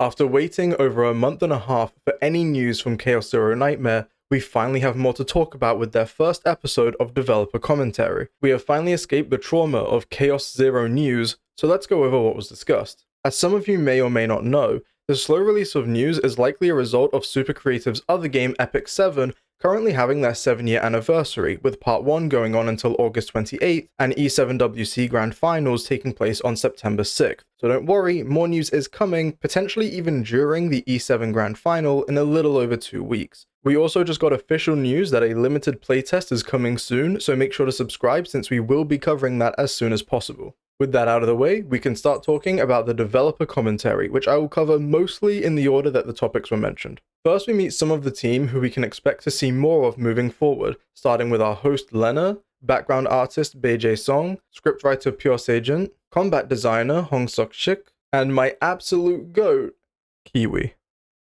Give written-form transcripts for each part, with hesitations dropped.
After waiting over a month and a half for any news from Chaos Zero Nightmare, we finally have more to talk about with their first episode of developer commentary. We have finally escaped the trauma of Chaos Zero news, so let's go over what was discussed. As some of you may or may not know, the slow release of news is likely a result of Super Creative's other game Epic 7 currently having their 7-year anniversary, with Part 1 going on until August 28th and E7WC Grand Finals taking place on September 6th. So don't worry, more news is coming, potentially even during the E7 Grand Final in a little over 2 weeks. We also just got official news that a limited playtest is coming soon, so make sure to subscribe since we will be covering that as soon as possible. With that out of the way, we can start talking about the developer commentary, which I will cover mostly in the order that the topics were mentioned. First, we meet some of the team who we can expect to see more of moving forward, starting with our host Lena, background artist Beijay Song, scriptwriter Pure Seijun, combat designer Hong Sok Shik, and my absolute goat, Kiwi.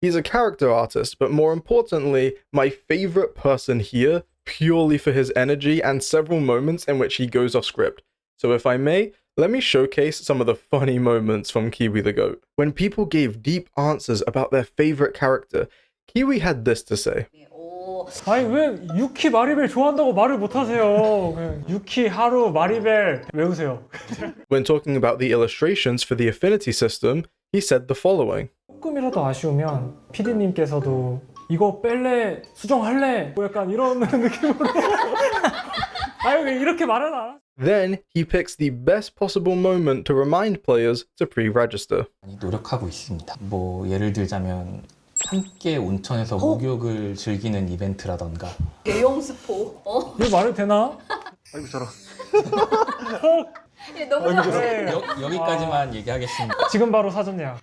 He's a character artist, but more importantly, my favorite person here, purely for his energy and several moments in which he goes off script. So if I may, let me showcase some of the funny moments from Kiwi the Goat. When people gave deep answers about their favorite character, Kiwi had this to say. 아니 왜 유키 마리벨 좋아한다고 말을 못하세요. 그냥 유키, 하루, 마리벨 외우세요. When talking about the illustrations for the affinity system, he said the following. 조금이라도 아쉬우면 PD님께서도 이거 뺄래? 수정할래? 뭐 약간 이런 느낌으로 아유 이렇게 말하나? Then he picks the best possible moment to remind players to pre-register. 많이 노력하고 있습니다. 뭐 예를 들자면 함께 온천에서 목욕을 즐기는 이벤트라던가. 대형 스포. 이거 말해도 되나? 아이고 저런. 너무 잘해. 여기까지만 얘기하겠습니다. 지금 바로 사전 예약.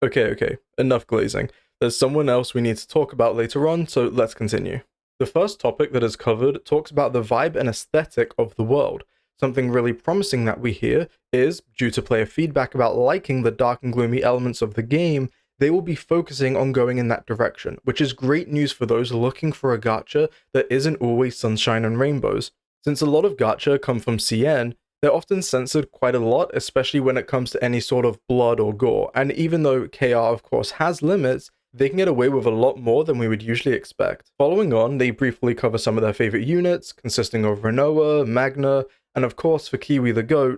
Okay, enough glazing. There's someone else we need to talk about later on, so let's continue. The first topic that is covered talks about the vibe and aesthetic of the world. Something really promising that we hear is, due to player feedback about liking the dark and gloomy elements of the game, they will be focusing on going in that direction, which is great news for those looking for a gacha that isn't always sunshine and rainbows. Since a lot of gacha come from CN, they're often censored quite a lot, especially when it comes to any sort of blood or gore, and even though KR of course has limits, they can get away with a lot more than we would usually expect. Following on, they briefly cover some of their favorite units, consisting of Renoa, Magna, and of course for Kiwi the Goat.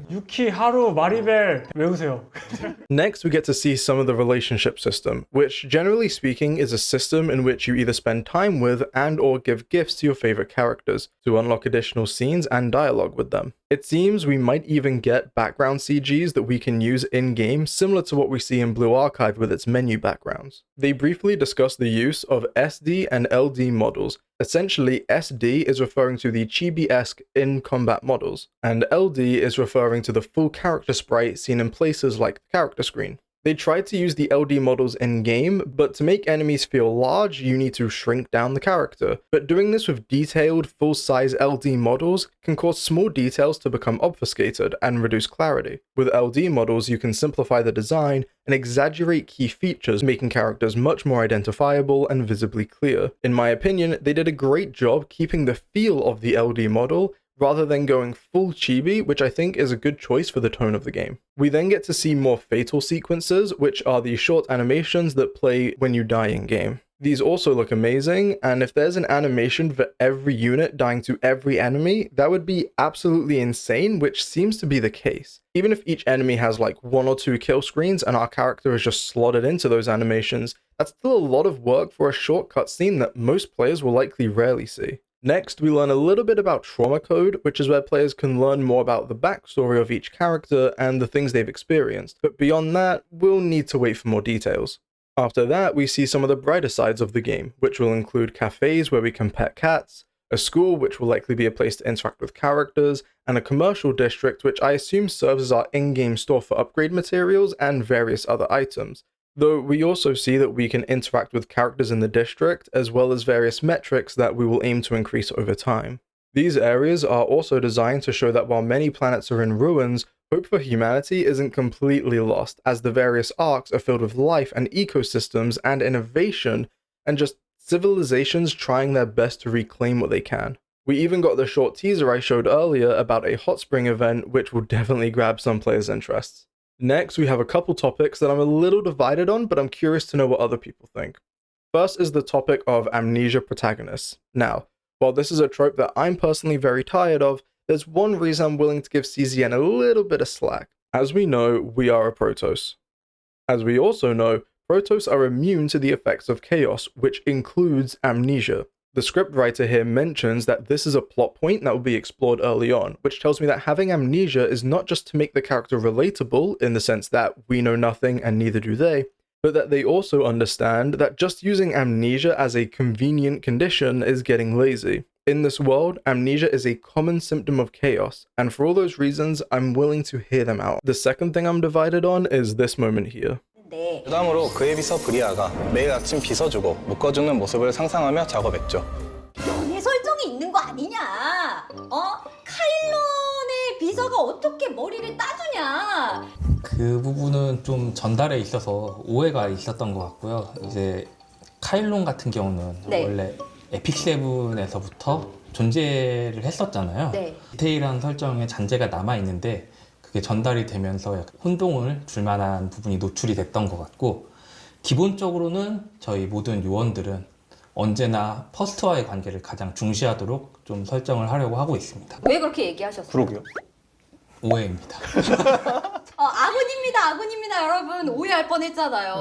유키, 하루, 마리벨 외우세요. Next, we get to see some of the relationship system, which generally speaking is a system in which you either spend time with and or give gifts to your favorite characters to unlock additional scenes and dialogue with them. It seems we might even get background CGs that we can use in-game, similar to what we see in Blue Archive with its menu backgrounds. They briefly discuss the use of SD and LD models. Essentially, SD is referring to the chibi-esque in-combat models, and LD is referring to the full character sprite seen in places like the character screen. They tried to use the LD models in-game, but to make enemies feel large, you need to shrink down the character. But doing this with detailed, full-size LD models can cause small details to become obfuscated and reduce clarity. With LD models, you can simplify the design and exaggerate key features, making characters much more identifiable and visibly clear. In my opinion, they did a great job keeping the feel of the LD model, rather than going full chibi, which I think is a good choice for the tone of the game. We then get to see more fatal sequences, which are the short animations that play when you die in game. These also look amazing, and if there's an animation for every unit dying to every enemy, that would be absolutely insane, which seems to be the case. Even if each enemy has like 1 or 2 kill screens and our character is just slotted into those animations, that's still a lot of work for a short cutscene that most players will likely rarely see. Next, we learn a little bit about Trauma Code, which is where players can learn more about the backstory of each character and the things they've experienced, but beyond that, we'll need to wait for more details. After that, we see some of the brighter sides of the game, which will include cafes where we can pet cats, a school which will likely be a place to interact with characters, and a commercial district which I assume serves as our in-game store for upgrade materials and various other items. Though we also see that we can interact with characters in the district, as well as various metrics that we will aim to increase over time. These areas are also designed to show that while many planets are in ruins, hope for humanity isn't completely lost, as the various arcs are filled with life and ecosystems and innovation, and just civilizations trying their best to reclaim what they can. We even got the short teaser I showed earlier about a hot spring event, which will definitely grab some players' interests. Next, we have a couple topics that I'm a little divided on, but I'm curious to know what other people think. First is the topic of amnesia protagonists. Now, while this is a trope that I'm personally very tired of, there's one reason I'm willing to give CZN a little bit of slack. As we know, we are a Protoss. As we also know, Protoss are immune to the effects of chaos, which includes amnesia. The scriptwriter here mentions that this is a plot point that will be explored early on, which tells me that having amnesia is not just to make the character relatable in the sense that we know nothing and neither do they, but that they also understand that just using amnesia as a convenient condition is getting lazy. In this world, amnesia is a common symptom of chaos, and for all those reasons, I'm willing to hear them out. The second thing I'm divided on is this moment here. 네. 그다음으로 그에 비서 브리아가 매일 아침 빗어주고 묶어주는 모습을 상상하며 작업했죠. 연애 설정이 있는 거 아니냐? 카일론의 비서가 어떻게 머리를 따주냐? 그 부분은 좀 전달에 있어서 오해가 있었던 것 같고요. 이제 카일론 같은 경우는 네. 원래 에픽7에서부터 존재를 했었잖아요. 네. 디테일한 설정에 잔재가 남아있는데 그게 전달이 되면서 약간 혼동을 줄 만한 부분이 노출이 됐던 것 같고, 기본적으로는 저희 모든 요원들은 언제나 퍼스트와의 관계를 가장 중시하도록 좀 설정을 하려고 하고 있습니다. 왜 그렇게 얘기하셨어요? 그러게요. 오해입니다. 아군입니다, 여러분. 오해할 뻔했잖아요.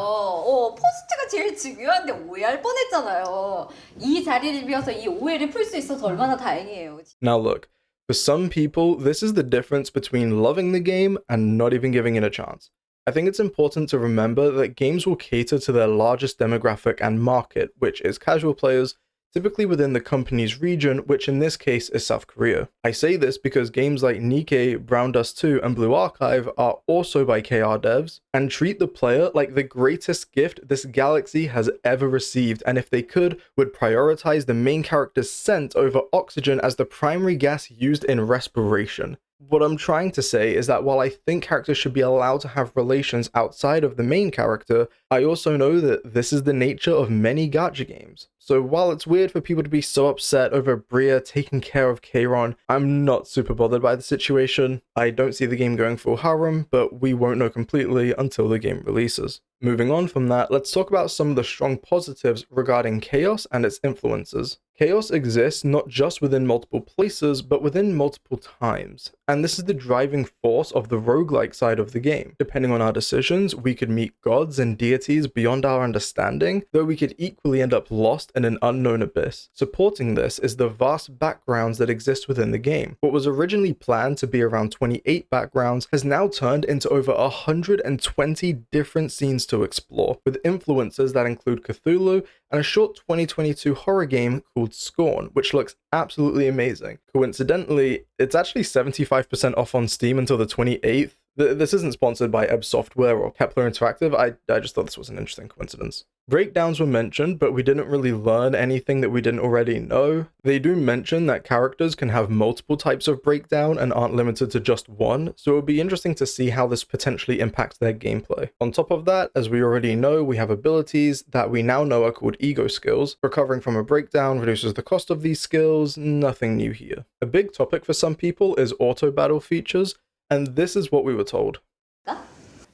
포스트가 제일 중요한데 오해할 뻔했잖아요. 이 자리를 비워서 이 오해를 풀 수 있어서 얼마나 다행이에요. Now look, for some people, this is the difference between loving the game and not even giving it a chance. I think it's important to remember that games will cater to their largest demographic and market, which is casual players, typically within the company's region, which in this case is South Korea. I say this because games like Nikkei, Brown Dust 2, and Blue Archive are also by KR devs, and treat the player like the greatest gift this galaxy has ever received, and if they could, would prioritize the main character's scent over oxygen as the primary gas used in respiration. What I'm trying to say is that while I think characters should be allowed to have relations outside of the main character, I also know that this is the nature of many gacha games. So while it's weird for people to be so upset over Bria taking care of Keiron, I'm not super bothered by the situation. I don't see the game going full Harum, but we won't know completely until the game releases. Moving on from that, let's talk about some of the strong positives regarding Chaos and its influences. Chaos exists not just within multiple places, but within multiple times. And this is the driving force of the roguelike side of the game. Depending on our decisions, we could meet gods and deities beyond our understanding, though we could equally end up lost in an unknown abyss. Supporting this is the vast backgrounds that exist within the game. What was originally planned to be around 28 backgrounds has now turned into over 120 different scenes to explore, with influences that include Cthulhu and a short 2022 horror game called Scorn, which looks absolutely amazing. Coincidentally, it's actually 75% off on Steam until the 28th. This isn't sponsored by Ebb Software or Kepler Interactive, I just thought this was an interesting coincidence. Breakdowns were mentioned, but we didn't really learn anything that we didn't already know. They do mention that characters can have multiple types of breakdown and aren't limited to just one, so it would be interesting to see how this potentially impacts their gameplay. On top of that, as we already know, we have abilities that we now know are called ego skills. Recovering from a breakdown reduces the cost of these skills, nothing new here. A big topic for some people is auto battle features, and this is what we were told.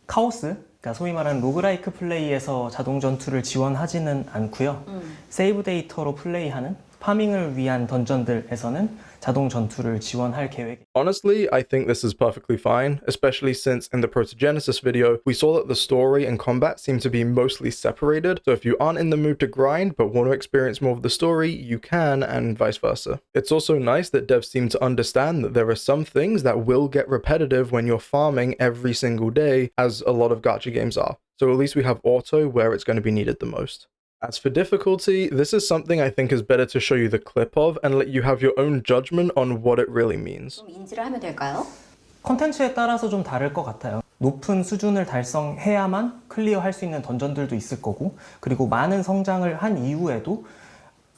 카오스, 그러니까 소위 말하는 로그라이크 플레이에서 자동 전투를 지원하지는 않고요. 세이브 데이터로 플레이하는 파밍을 위한 던전들에서는 자동 전투를 지원할 계획입니다. Honestly, I think this is perfectly fine, especially since in the Protogenesis video, we saw that the story and combat seem to be mostly separated, so if you aren't in the mood to grind but want to experience more of the story, you can, and vice versa. It's also nice that devs seem to understand that there are some things that will get repetitive when you're farming every single day, as a lot of gacha games are. So at least we have auto where it's going to be needed the most. As for difficulty, this is something I think is better to show you the clip of and let you have your own judgment on what it really means. 좀 인지를 하면 될까요? 컨텐츠에 따라서 좀 다를 것 같아요. 높은 수준을 달성해야만 클리어할 수 있는 던전들도 있을 거고, 그리고 많은 성장을 한 이후에도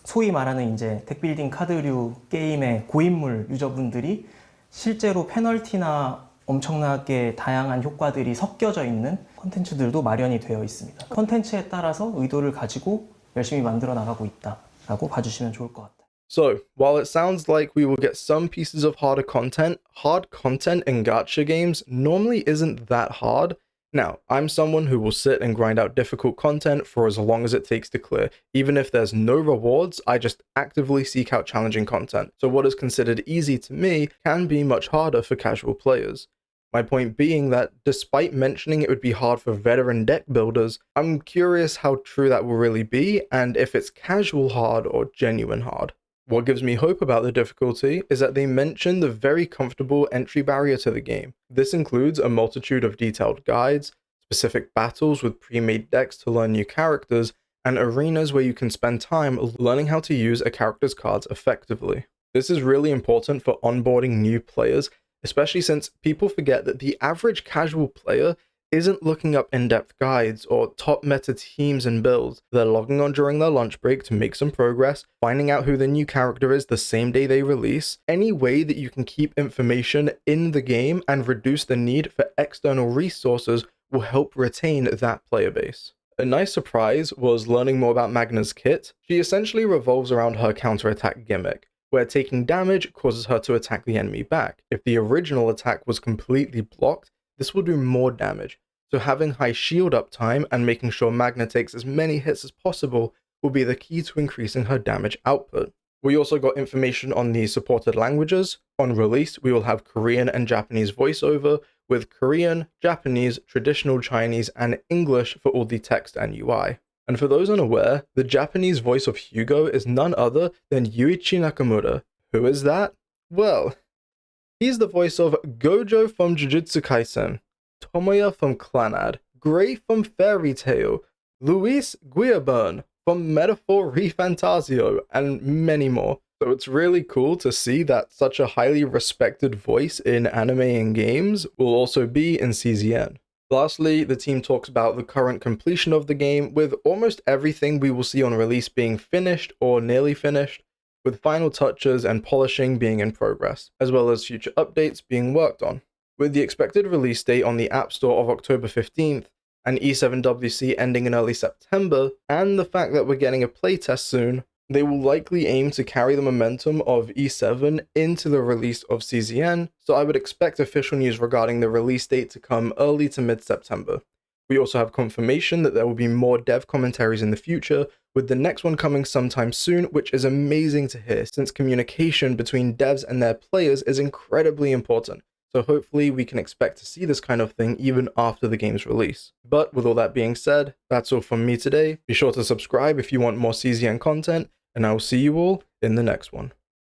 소위 말하는 이제 덱빌딩 카드류 게임의 고인물 유저분들이 실제로 페널티나 엄청나게 다양한 효과들이 섞여져 있는 컨텐츠들도 마련이 되어 있습니다. 컨텐츠에 따라서 의도를 가지고 열심히 만들어 나가고 있다라고 봐주시면 좋을 것 같아요. So, while it sounds like we will get some pieces of hard content in gacha games normally isn't that hard. Now, I'm someone who will sit and grind out difficult content for as long as it takes to clear. Even if there's no rewards, I just actively seek out challenging content. So what is considered easy to me can be much harder for casual players. My point being that despite mentioning it would be hard for veteran deck builders, I'm curious how true that will really be and if it's casual hard or genuine hard. What gives me hope about the difficulty is that they mention the very comfortable entry barrier to the game. This includes a multitude of detailed guides, specific battles with pre-made decks to learn new characters, and arenas where you can spend time learning how to use a character's cards effectively. This is really important for onboarding new players, especially since people forget that the average casual player isn't looking up in-depth guides or top meta teams and builds. They're logging on during their lunch break to make some progress, finding out who the new character is the same day they release. Any way that you can keep information in the game and reduce the need for external resources will help retain that player base. A nice surprise was learning more about Magna's kit. She essentially revolves around her counterattack gimmick, where taking damage causes her to attack the enemy back. If the original attack was completely blocked, this will do more damage. So having high shield uptime and making sure Magna takes as many hits as possible will be the key to increasing her damage output. We also got information on the supported languages. On release, we will have Korean and Japanese voiceover, with Korean, Japanese, traditional Chinese, and English for all the text and UI. And for those unaware, the Japanese voice of Hugo is none other than Yuichi Nakamura. Who is that? Well, he's the voice of Gojo from Jujutsu Kaisen, Tomoya from Clannad, Gray from Fairy Tail, Luis Guillaburn from Metaphor Refantasio, and many more. So it's really cool to see that such a highly respected voice in anime and games will also be in CZN. Lastly, the team talks about the current completion of the game, with almost everything we will see on release being finished or nearly finished, with final touches and polishing being in progress, as well as future updates being worked on. With the expected release date on the App Store of October 15th, and E7WC ending in early September, and the fact that we're getting a playtest soon, they will likely aim to carry the momentum of E7 into the release of CZN, so I would expect official news regarding the release date to come early to mid-September. We also have confirmation that there will be more dev commentaries in the future, with the next one coming sometime soon, which is amazing to hear since communication between devs and their players is incredibly important. So hopefully we can expect to see this kind of thing even after the game's release. But with all that being said, that's all from me today. Be sure to subscribe if you want more CZN content, and I will see you all in the next one.